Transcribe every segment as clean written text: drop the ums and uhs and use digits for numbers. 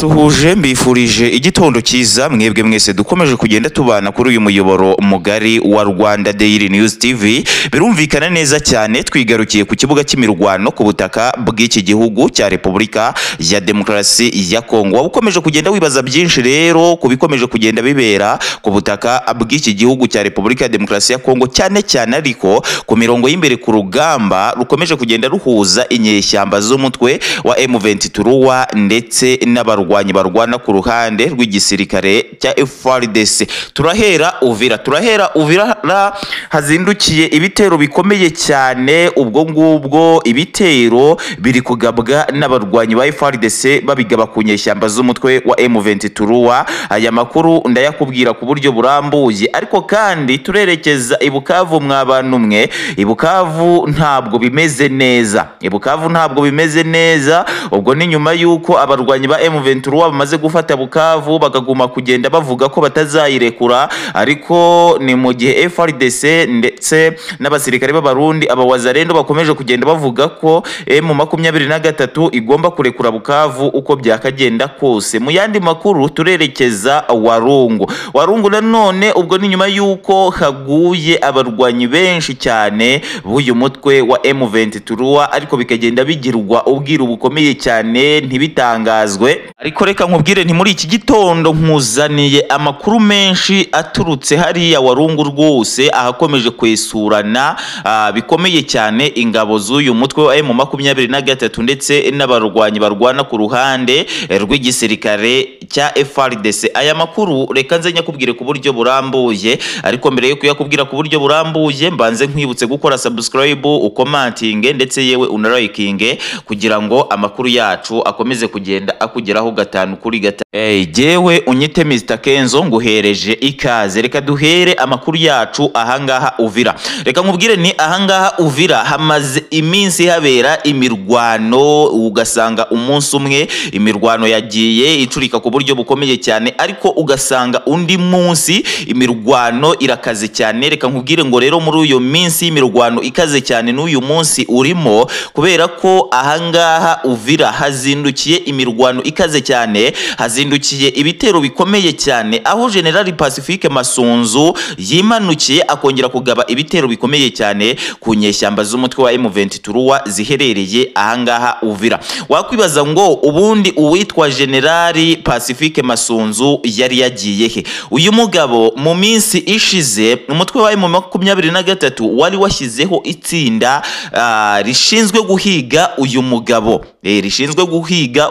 Ndabasuhuje mbifurije igitondo cyiza mwebwe mwese dukomeje kugenda tubana kuri uyu muyoboro mugari wa Rwanda Daily News TV. Birumvikana neza cyane twigarukiye ku kibuga cy'imirwano ku butaka bw'iki gihugu cya Repubulika ya Demokarasi ya Kongo. Ukomeje kugenda wibaza byinshi rero kubikomeje kugenda bibera ku butaka bw'iki gihugu cya Repubulika ya Demokarasi ya Kongo, cyane cyane ariko ku mirongo y'imbere ku rugamba rukomeje kugenda ruhuza inyeshyamba z'umutwe wa M23 ndetse n'abarwanyi barwana ku ruhande rw'igisirikare cya FARDC. Turahera Uvira hazindukiye ibitero bikomeye cyane. Ubwo ngubwo ibitero biri kugabwa n'abarwanyi ba FARDC babigaba ku nyeshyamba z'umutwe wa M23. Aya makuru ndayakubwira ku buryo burambuye, ariko kandi turerekeza i Bukavu mwabantu mwe. I Bukavu ntabwo bimeze neza, ubwo ni nyuma yuko abarwanyi ba M23 bamaze gufata Bukavu bakaguma kugenda bavuga ko batazayirekura, ariko ni mu gihe FARDC ndetse n'abasirikare b'abarundi abawazarendo bakomeje kugenda bavuga ko M23 igomba kurekura Bukavu uko byakagenda kose. Mu yandi makuru turerekeza Warungu nanone, ubwo ni nyuma yuko haguye abarwanyi benshi cyane b'uyu mutwe wa M23, ariko bikagenda bigirwa ubwiru bukomeye cyane ntibitangazwe. Ariko reka nkubwire nti muri iki gitondo nkuzaniye amakuru menshi aturutse hariya Warungu rwose, ahakomeje kwesurana bikomeye cyane ingabo z'uyu mutwe wa M23 ndetse n'abarwanyi barwana ku ruhande rw'igisirikare cya FARDC. Aya makuru reka nze nyakubwire ku buryo burambuye, ariko mbere yo kuyakubwira ku buryo burambuye mbanze nkwibutse gukora subscribe, ukomantinge ndetse yewe unalikinge kugira ngo amakuru yacu akomeze kugenda akugeraho gatanu kuri gatanu. Jewe unyite Mr Kenzo nguhereje ikaze. Reka duhere amakuru yacu ahangaha Uvira. Reka nkubwire ni ahangaha Uvira hamaze iminsi habera imirwano, ugasanga umunsi umwe imirwano yagiye icurika ku buryo bukomeye cyane, ariko ugasanga undi munsi imirwano irakaze cyane. Reka nkubwire ngo rero muri uyu minsi imirwano ikaze cyane n'uyu munsi urimo, kubera ko ahangaha Uvira hazindukiye imirwano ikaze cyane, hazindukiye ibitero bikomeye cyane, aho General Pacifique Masunzu yimanukiye akongera kugaba ibitero bikomeye cyane ku nyeshyamba z'umutwe wa M23 ziherereye ahangaha Uvira. Wakwibaza ngo ubundi uwitwa General Pacifique Masunzu yari yagiye he? Uyu mugabo mu minsi ishize umutwe wa M23 wari washyizeho itsinda rishinzwe guhiga uyu mugabo,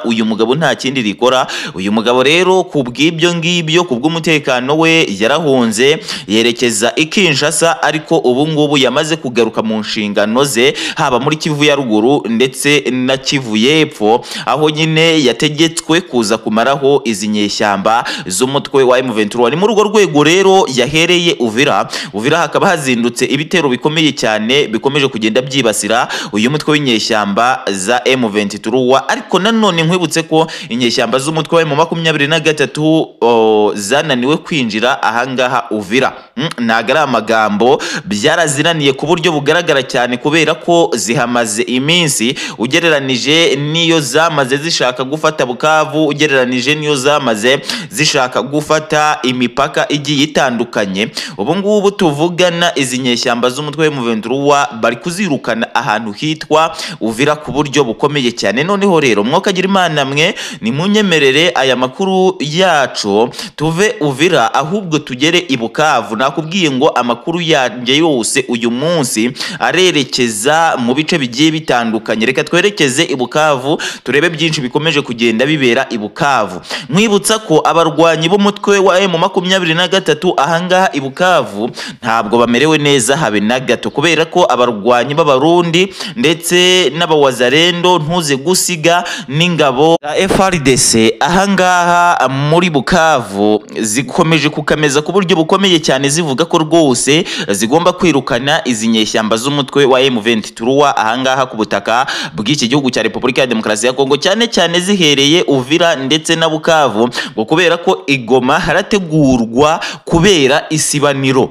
uyu mugabo nta kindi rikora. Uyu mugabo rero kubw'ibyo ngibyo, kubw'umutekano we yarahunze yerekeza i Kinshasa, ariko ubu ngubu yamaze kugaruka mu nshingano ze, haba muri Kivu ya ruguru ndetse na Kivu y'epfo, aho nyine yategetswe kuza kumaraho izi nyeshyamba z'umutwe wa M23. Ni muri urwo rwego rero yahereye Uvira hakaba hazindutse ibitero bikomeye cyane bikomeje kugenda byibasira uyu mutwe w'inyeshyamba za M23. Ariko nanone nkwibutse ko inyeshyamba z'umutwe wa M23 zananiwe kwinjira ahangaha Uvira. Ntago ari amagambo, byaraziraniye ku buryo bugaragara cyane, kubera ko zihamaze iminsi ugereranije niyo zamaze zishaka gufata Bukavu, ugereranije niyo zamaze zishaka gufata imipaka igiye itandukanye. Ubu ngubu tuvugana izi nyeshyamba z'umutwe wa M23 bari kuzirukana ahantu hitwa Uvira ku buryo bukomeye cyane. Noneho rero mwokagira Imana mwe nimunyemerere aya makuru yacu tuve Uvira ahubwo tugere i Bukavu. Nakubwiye ngo amakuru yanjye yose uyu munsi arerekeza mu bice bigiye bitandukanye. Reka twerekeze i Bukavu turebe byinshi bikomeje kugenda bibera i Bukavu. Mwibutsa ko abarwanyi b'umutwe wa M23 ahangaha i Bukavu ntabwo bamerewe neza habe na gato, kubera ko abarwanyi b'abarundi ndetse n'abawazarendo ntuze gusiga n'ingabo za FARDC ahangaha muri Bukavu zikomeje kukameza ku buryo bukomeye cyane, zivuga ko rwose zigomba kwirukana izi nyeshyamba z'umutwe wa M23 ahangaha ku butaka bw'iki gihugu cya Repubulika ya Demokarasi ya Kongo, cyane cyane zihereye Uvira ndetse na Bukavu, ngo kubera ko igoma harategurwa kubera isibaniro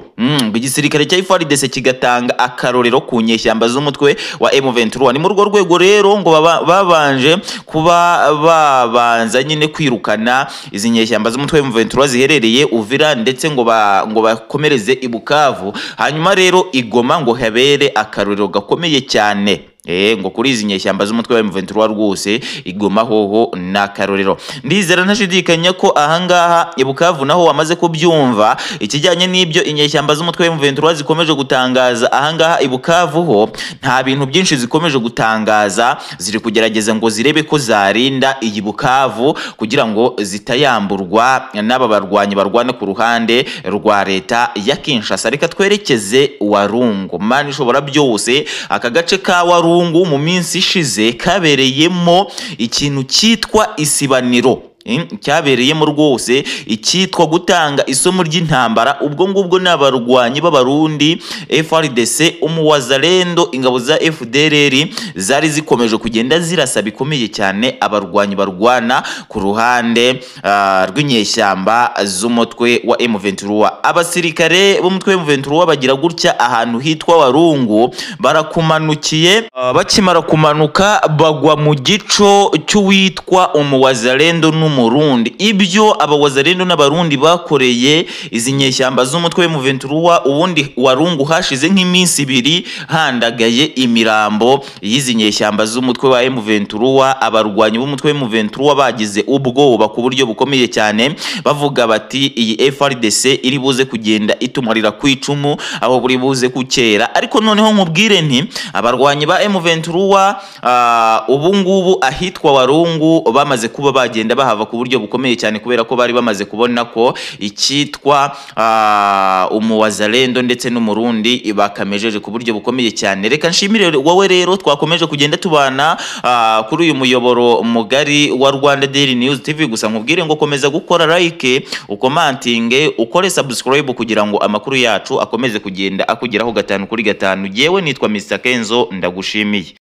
igisirikare cya FARDC kigatanga akarorero ku nyeshyamba z'umutwe wa M23. Ni mu rwo rwego rero ngo babanje kuba babanza nyine kwirukana izi nyeshyamba z'umutwe wa M23 ziherereye Uvira ndetse ngo bakomereze i Bukavu, hanyuma rero Igoma ngo habere akarorero gakomeye cyane. Ngo kuri izi nyeshyamba z'umutwe wa M23 rwose Igoma hoho na karorero. Ndizera ntashidikanya ko ahangaha i Bukavu naho wamaze kubyumva ikijyanye n'ibyo inyeshyamba z'umutwe wa M23 zikomeje gutangaza. Ahangaha i Bukavu ho nta bintu byinshi zikomeje gutangaza, ziri kugerageza ngo zirebe ko zarinda iyi Bukavu kugira ngo zitayamburwa n'aba barwanyi barwana ku ruhande rwa leta ya Kinshasa. Reka twerekeze Warungu, mani ishobora byose. Aka gace ka Warungu mu minsi ishize kabereyemo ikintu cyitwa isibaniro, cyabereyemo rwose icyitwa gutanga isomo ry'intambara. Ubwo ngubwo n'abarwanyi b'abarundi FARDC, umuwazalendo, ingabo za FDLR zari zikomeje kugenda zirasa bikomeye cyane abarwanyi barwana ku ruhande rw'inyeshyamba z'umutwe wa M23. Abasirikare b'umutwe wa M23 bagira gutya ahantu hitwa Warungu, barakumanukiye. Bakimara kumanuka bagwa mu gico cy'uwitwa umuwazalendo Murundi. Ibyo abawazalendo n'abarundi bakoreye izi nyeshyamba z'umutwe wa M23, ubundi Warungu hashize nk'iminsi 2 handagaye imirambo y'izi nyeshyamba z'umutwe wa M23. Abarwanyi b'umutwe wa M23 bagize ubwoba ku buryo bukomeye cyane, bavuga bati iyi FARDC iri buze kugenda itumarira ku icumu aho buri buze kukera. Ariko noneho nkubwire nti abarwanyi ba M23 ubu ngubu ahitwa Warungu bamaze kuba bagenda bahava ku buryo bukomeye cyane, kubera ko bari bamaze kubona ko icyitwa umuwazalendo ndetse n'umurundi bakamejeje ku buryo bukomeye cyane. Reka nshimire wowe rero twakomeje kugenda tubana kuri uyu muyoboro mugari wa Rwanda Daily News TV. Gusa nkubwire ngo komeza gukora like, ukomantinge, ukore subscribe kugira ngo amakuru yacu akomeze kugenda akugeraho 5 kuri 5. Yewe nitwa Mr Kenzo, ndagushimiye.